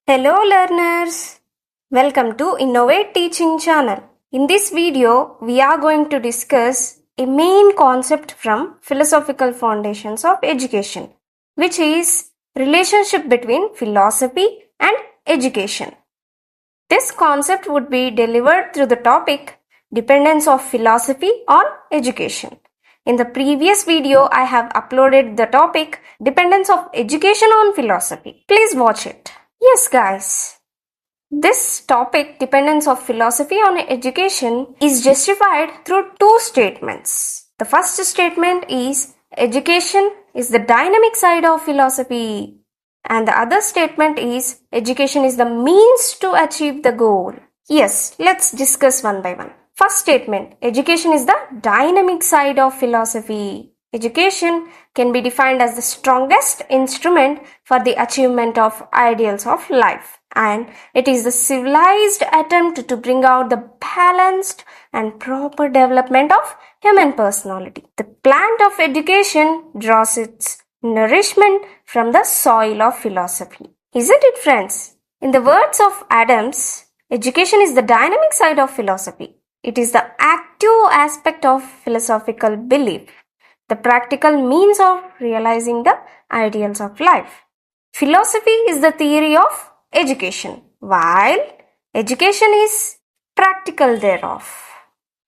Hello learners, welcome to Innovate Teaching Channel. In this video, we are going to discuss a main concept from Philosophical Foundations of Education, which is relationship between philosophy and education. This concept would be delivered through the topic Dependence of Philosophy on Education. In the previous video, I have uploaded the topic Dependence of Education on Philosophy. Please watch it. Yes guys, this topic dependence of philosophy on education is justified through two statements. The first statement is education is the dynamic side of philosophy, and the other statement is education is the means to achieve the goal. Yes, let's discuss one by one. First statement, education is the dynamic side of philosophy. Education can be defined as the strongest instrument for the achievement of ideals of life, and it is the civilized attempt to bring out the balanced and proper development of human personality. The plant of education draws its nourishment from the soil of philosophy. Isn't it, friends? In the words of Adams, education is the dynamic side of philosophy. It is the active aspect of philosophical belief, the practical means of realizing the ideals of life. Philosophy is the theory of education, while education is practical thereof.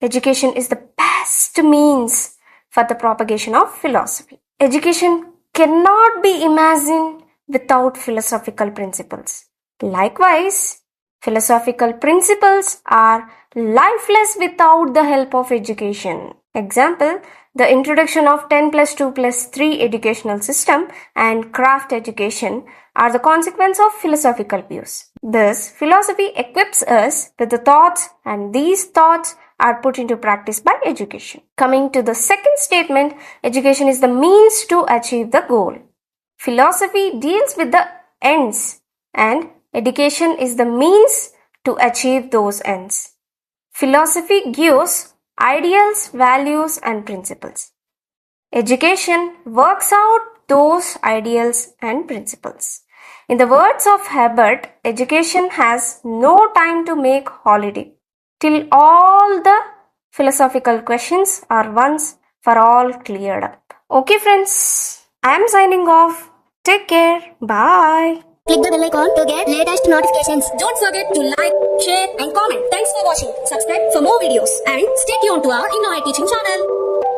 Education is the best means for the propagation of philosophy. Education cannot be imagined without philosophical principles. Likewise, philosophical principles are lifeless without the help of education. Example, the introduction of 10 plus 2 plus 3 educational system and craft education are the consequence of philosophical views. Thus, philosophy equips us with the thoughts, and these thoughts are put into practice by education. Coming to the second statement, education is the means to achieve the goal. Philosophy deals with the ends, and education is the means to achieve those ends. Philosophy gives ideals, values, and principles. Education works out those ideals and principles. In the words of Herbert, education has no time to make holiday till all the philosophical questions are once for all cleared up. Okay friends, I am signing off. Take care. Bye. Click the bell icon to get latest notifications. Don't forget to like, share and comment. Thanks for watching. Subscribe for more videos and stay tuned to our Innovate Teaching channel.